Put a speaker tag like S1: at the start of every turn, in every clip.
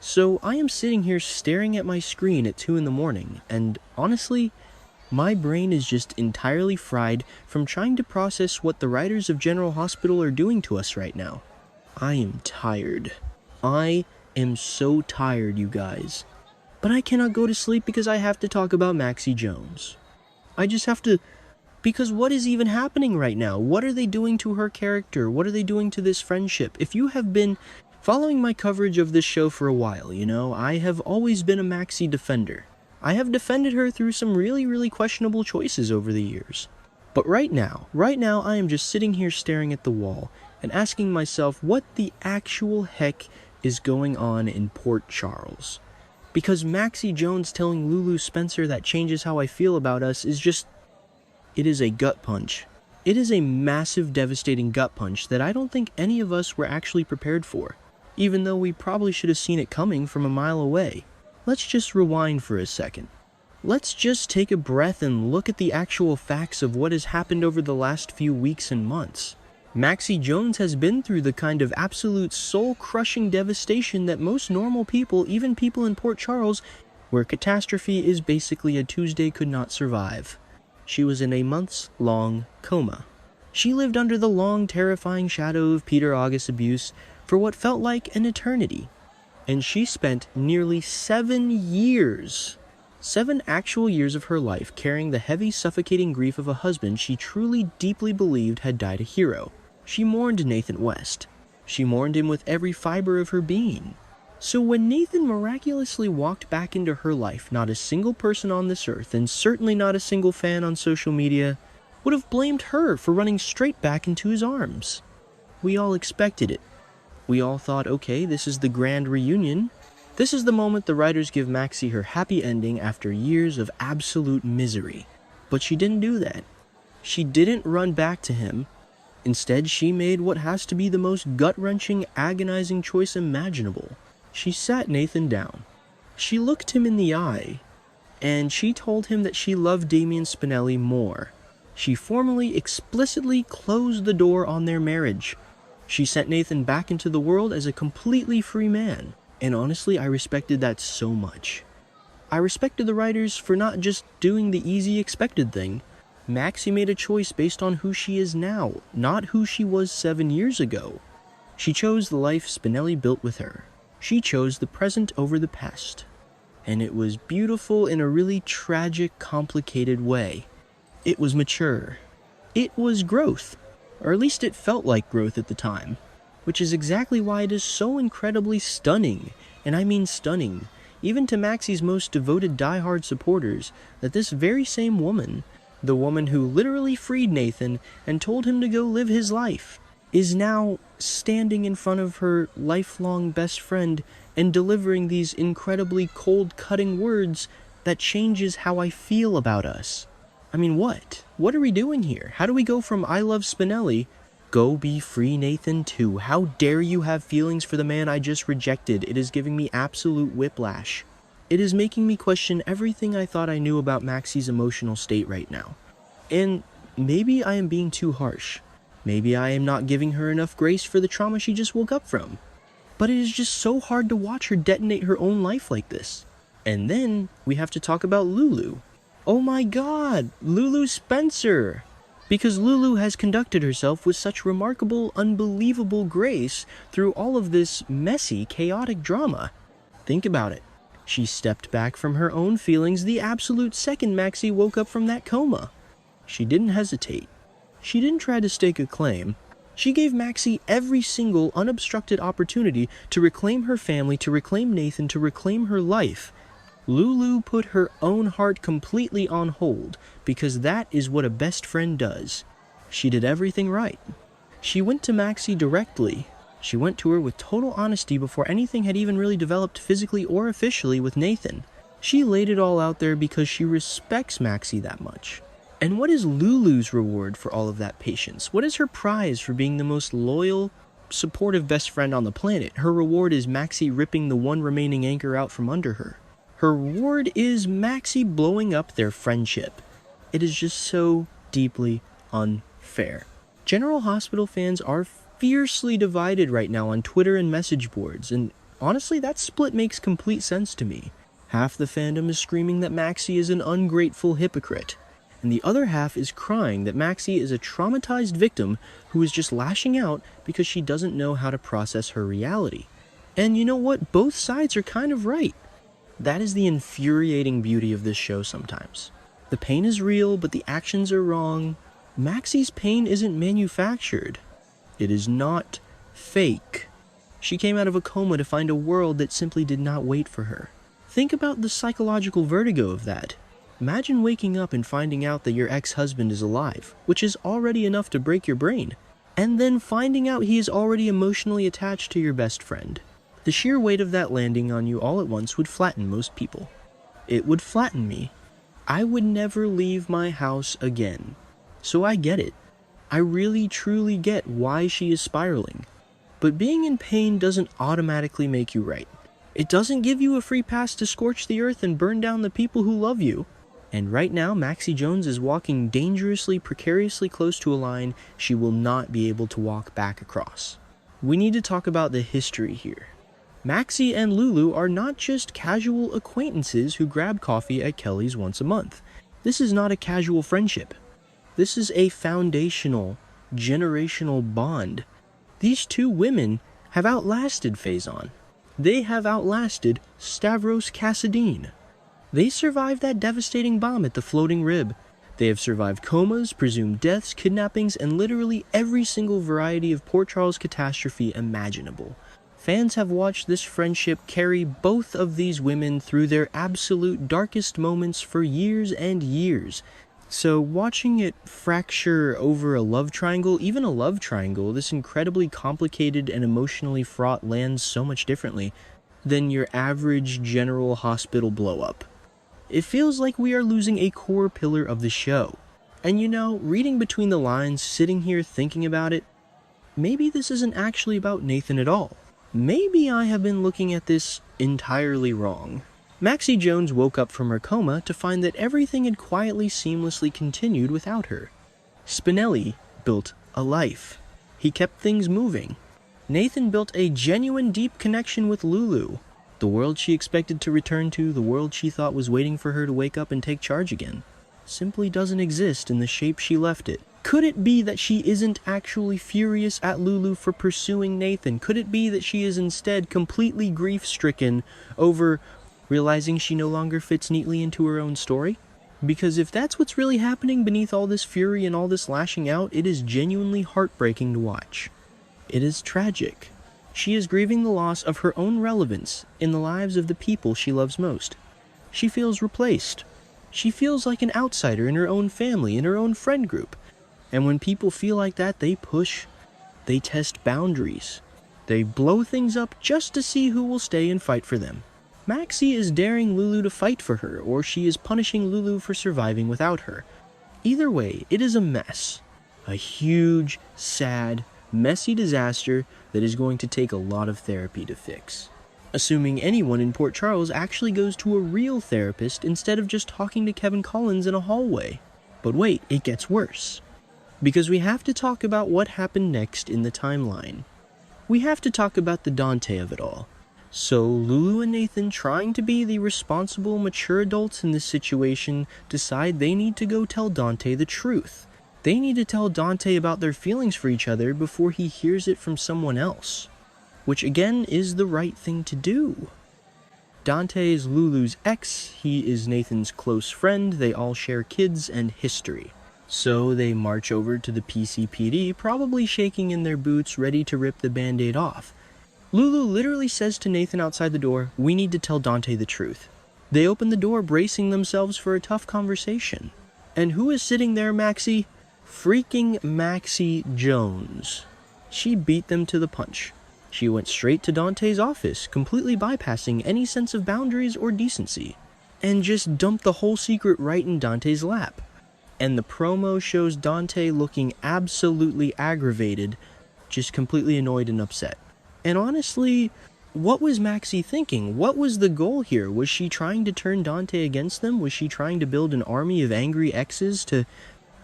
S1: So I am sitting here staring at my screen at 2 in the morning, and honestly, my brain is just entirely fried from trying to process what the writers of General Hospital are doing to us right now. I am tired. I am so tired, you guys. But I cannot go to sleep because I have to talk about Maxie Jones. I just have to, because what is even happening right now? What are they doing to her character? What are they doing to this friendship? If you have been following my coverage of this show for a while, I have always been a Maxie defender. I have defended her through some really questionable choices over the years. But right now, I am just sitting here staring at the wall and asking myself what the actual heck is going on in Port Charles. Because Maxie Jones telling Lulu Spencer that changes how I feel about us is just, it is a gut punch. It is a massive, devastating gut punch that I don't think any of us were actually prepared for, even though we probably should have seen it coming from a mile away. Let's just rewind for a second. Let's just take a breath and look at the actual facts of what has happened over the last few weeks and months. Maxie Jones has been through the kind of absolute soul-crushing devastation that most normal people, even people in Port Charles, where catastrophe is basically a Tuesday, could not survive. She was in a months-long coma. She lived under the long, terrifying shadow of Peter August's abuse for what felt like an eternity. And she spent nearly 7 years, 7 actual years of her life carrying the heavy, suffocating grief of a husband she truly, deeply believed had died a hero. She mourned Nathan West. She mourned him with every fiber of her being. So when Nathan miraculously walked back into her life, not a single person on this earth, and certainly not a single fan on social media, would have blamed her for running straight back into his arms. We all expected it. We all thought, okay, this is the grand reunion. This is the moment the writers give Maxie her happy ending after years of absolute misery. But she didn't do that. She didn't run back to him. Instead, she made what has to be the most gut-wrenching, agonizing choice imaginable. She sat Nathan down. She looked him in the eye, and she told him that she loved Damian Spinelli more. She formally, explicitly closed the door on their marriage. She sent Nathan back into the world as a completely free man. And honestly, I respected that so much. I respected the writers for not just doing the easy expected thing. Maxie made a choice based on who she is now, not who she was 7 years ago. She chose the life Spinelli built with her. She chose the present over the past. And it was beautiful in a really tragic, complicated way. It was mature. It was growth. Or at least it felt like growth at the time. Which is exactly why it is so incredibly stunning, and I mean stunning, even to Maxie's most devoted diehard supporters, that this very same woman, the woman who literally freed Nathan and told him to go live his life, is now standing in front of her lifelong best friend and delivering these incredibly cold, cutting words that changes how I feel about us. I mean, what? What are we doing here? How do we go from I love Spinelli, go be free Nathan, to how dare you have feelings for the man I just rejected? It is giving me absolute whiplash. It is making me question everything I thought I knew about Maxie's emotional state right now. And maybe I am being too harsh. Maybe I am not giving her enough grace for the trauma she just woke up from. But it is just so hard to watch her detonate her own life like this. And then we have to talk about Lulu. Oh my god, Lulu Spencer! Because Lulu has conducted herself with such remarkable, unbelievable grace through all of this messy, chaotic drama. Think about it. She stepped back from her own feelings the absolute second Maxie woke up from that coma. She didn't hesitate. She didn't try to stake a claim. She gave Maxie every single unobstructed opportunity to reclaim her family, to reclaim Nathan, to reclaim her life. Lulu put her own heart completely on hold, because that is what a best friend does. She did everything right. She went to Maxie directly. She went to her with total honesty before anything had even really developed physically or officially with Nathan. She laid it all out there because she respects Maxie that much. And what is Lulu's reward for all of that patience? What is her prize for being the most loyal, supportive best friend on the planet? Her reward is Maxie ripping the one remaining anchor out from under her. Her reward is Maxie blowing up their friendship. It is just so deeply unfair. General Hospital fans are fiercely divided right now on Twitter and message boards, and Honestly, that split makes complete sense to me. Half the fandom is screaming that Maxie is an ungrateful hypocrite, and the other half is crying that Maxie is a traumatized victim who is just lashing out because she doesn't know how to process her reality. And you know what? Both sides are kind of right. That is the infuriating beauty of this show sometimes. The pain is real, but the actions are wrong. Maxie's pain isn't manufactured. It is not fake. She came out of a coma to find a world that simply did not wait for her. Think about the psychological vertigo of that. Imagine waking up and finding out that your ex-husband is alive, which is already enough to break your brain, and then finding out he is already emotionally attached to your best friend. The sheer weight of that landing on you all at once would flatten most people. It would flatten me. I would never leave my house again. So I get it. I really truly get why she is spiraling. But being in pain doesn't automatically make you right. It doesn't give you a free pass to scorch the earth and burn down the people who love you. And right now, Maxie Jones is walking dangerously, precariously close to a line she will not be able to walk back across. We need to talk about the history here. Maxie and Lulu are not just casual acquaintances who grab coffee at Kelly's once a month. This is not a casual friendship. This is a foundational, generational bond. These two women have outlasted Faison. They have outlasted Stavros Kassadine. They survived that devastating bomb at the Floating Rib. They have survived comas, presumed deaths, kidnappings, and literally every single variety of Port Charles catastrophe imaginable. Fans have watched this friendship carry both of these women through their absolute darkest moments for years and years. So watching it fracture over a love triangle, even a love triangle, this incredibly complicated and emotionally fraught, lands so much differently than your average General Hospital blow-up. It feels like we are losing a core pillar of the show. And you know, reading between the lines, sitting here thinking about it, maybe this isn't actually about Nathan at all. Maybe I have been looking at this entirely wrong. Maxie Jones woke up from her coma to find that everything had quietly, seamlessly continued without her. Spinelli built a life. He kept things moving. Nathan built a genuine, deep connection with Lulu. The world she expected to return to, the world she thought was waiting for her to wake up and take charge again, simply doesn't exist in the shape she left it. Could it be that she isn't actually furious at Lulu for pursuing Nathan? Could it be that she is instead completely grief-stricken over realizing she no longer fits neatly into her own story? Because if that's what's really happening beneath all this fury and all this lashing out, it is genuinely heartbreaking to watch. It is tragic. She is grieving the loss of her own relevance in the lives of the people she loves most. She feels replaced. She feels like an outsider in her own family, in her own friend group. And when people feel like that, they push, they test boundaries. They blow things up just to see who will stay and fight for them. Maxie is daring Lulu to fight for her, or she is punishing Lulu for surviving without her. Either way, it is a mess. A huge, sad, messy disaster that is going to take a lot of therapy to fix. Assuming anyone in Port Charles actually goes to a real therapist instead of just talking to Kevin Collins in a hallway. But wait, it gets worse. Because we have to talk about what happened next in the timeline. We have to talk about the Dante of it all. So Lulu and Nathan, trying to be the responsible, mature adults in this situation, decide they need to go tell Dante the truth. They need to tell Dante about their feelings for each other before he hears it from someone else. Which again is the right thing to do. Dante is Lulu's ex, he is Nathan's close friend, they all share kids and history. So they march over to the PCPD, probably shaking in their boots, ready to rip the band-aid off. Lulu literally says to Nathan outside the door, "We need to tell Dante the truth." They open the door, bracing themselves for a tough conversation. And who is sitting there, Maxie? Freaking Maxie Jones. She beat them to the punch. She went straight to Dante's office, completely bypassing any sense of boundaries or decency, and just dumped the whole secret right in Dante's lap. And the promo shows Dante looking absolutely aggravated, just completely annoyed and upset. And honestly, what was Maxie thinking? What was the goal here? Was she trying to turn Dante against them? Was she trying to build an army of angry exes to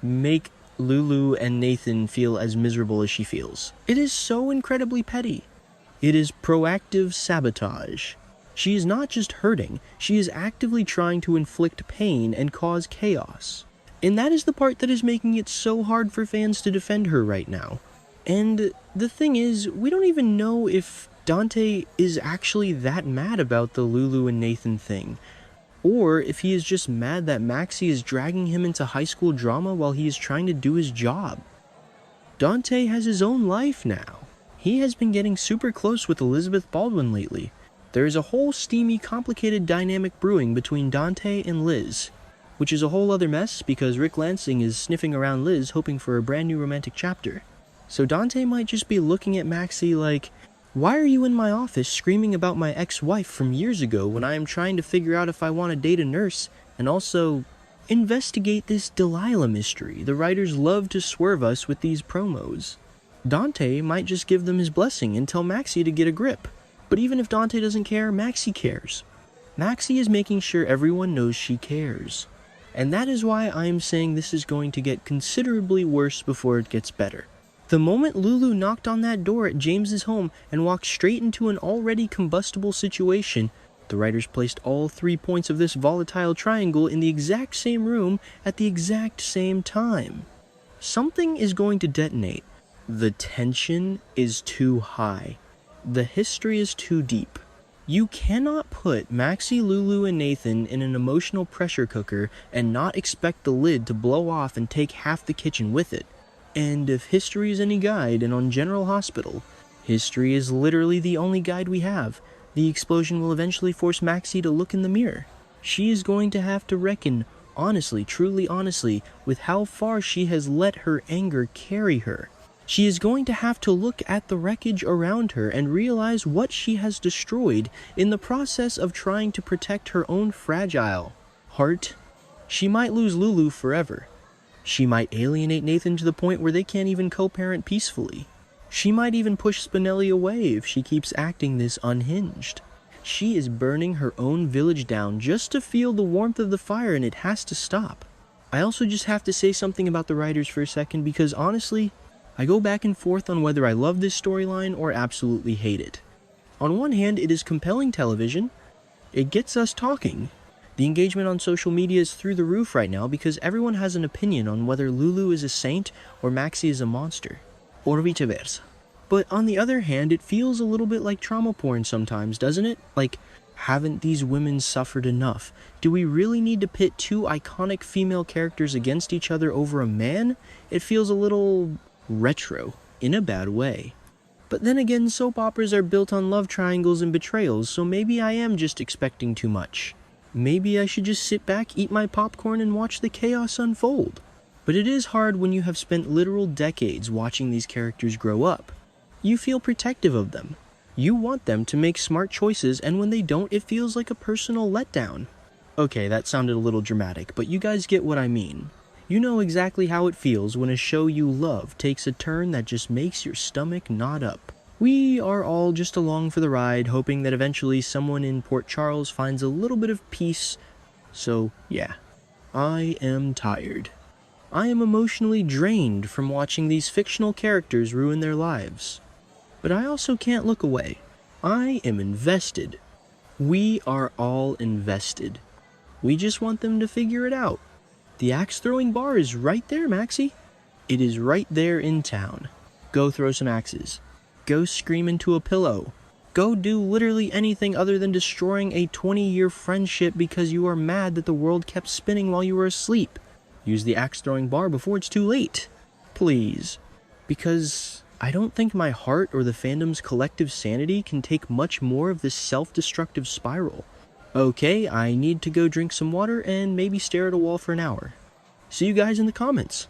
S1: make Lulu and Nathan feel as miserable as she feels? It is so incredibly petty. It is proactive sabotage. She is not just hurting, she is actively trying to inflict pain and cause chaos. And that is the part that is making it so hard for fans to defend her right now. And the thing is, we don't even know if Dante is actually that mad about the Lulu and Nathan thing, or if he is just mad that Maxie is dragging him into high school drama while he is trying to do his job. Dante has his own life now. He has been getting super close with Elizabeth Baldwin lately. There is a whole steamy, complicated dynamic brewing between Dante and Liz, which is a whole other mess because Rick Lansing is sniffing around Liz hoping for a brand new romantic chapter. So Dante might just be looking at Maxie like, why are you in my office screaming about my ex-wife from years ago when I am trying to figure out if I want to date a nurse and also investigate this Delilah mystery? The writers love to swerve us with these promos. Dante might just give them his blessing and tell Maxie to get a grip. But even if Dante doesn't care, Maxie cares. Maxie is making sure everyone knows she cares. And that is why I am saying this is going to get considerably worse before it gets better. The moment Lulu knocked on that door at James's home and walked straight into an already combustible situation, the writers placed all 3 points of this volatile triangle in the exact same room at the exact same time. Something is going to detonate. The tension is too high. The history is too deep. You cannot put Maxie, Lulu, and Nathan in an emotional pressure cooker and not expect the lid to blow off and take half the kitchen with it. And if history is any guide, and on General Hospital, history is literally the only guide we have, the explosion will eventually force Maxie to look in the mirror. She is going to have to reckon, honestly, truly honestly, with how far she has let her anger carry her. She is going to have to look at the wreckage around her and realize what she has destroyed in the process of trying to protect her own fragile heart. She might lose Lulu forever. She might alienate Nathan to the point where they can't even co-parent peacefully. She might even push Spinelli away if she keeps acting this unhinged. She is burning her own village down just to feel the warmth of the fire, and it has to stop. I also just have to say something about the writers for a second because honestly, I go back and forth on whether I love this storyline or absolutely hate it. On one hand, it is compelling television. It gets us talking. The engagement on social media is through the roof right now because everyone has an opinion on whether Lulu is a saint or Maxie is a monster, or vice versa. But on the other hand, it feels a little bit like trauma porn sometimes, doesn't it? Like, haven't these women suffered enough? Do we really need to pit two iconic female characters against each other over a man? It feels a little retro, in a bad way. But then again, soap operas are built on love triangles and betrayals, so maybe I am just expecting too much. Maybe I should just sit back, eat my popcorn, and watch the chaos unfold. But it is hard when you have spent literal decades watching these characters grow up. You feel protective of them. You want them to make smart choices, and when they don't, it feels like a personal letdown. Okay, that sounded a little dramatic, but you guys get what I mean. You know exactly how it feels when a show you love takes a turn that just makes your stomach knot up. We are all just along for the ride, hoping that eventually someone in Port Charles finds a little bit of peace. So, yeah, I am tired. I am emotionally drained from watching these fictional characters ruin their lives. But I also can't look away. I am invested. We are all invested. We just want them to figure it out. The axe-throwing bar is right there, Maxie. It is right there in town. Go throw some axes. Go scream into a pillow. Go do literally anything other than destroying a 20-year friendship because you are mad that the world kept spinning while you were asleep. Use the axe-throwing bar before it's too late. Please. Because I don't think my heart or the fandom's collective sanity can take much more of this self-destructive spiral. Okay, I need to go drink some water and maybe stare at a wall for an hour. See you guys in the comments.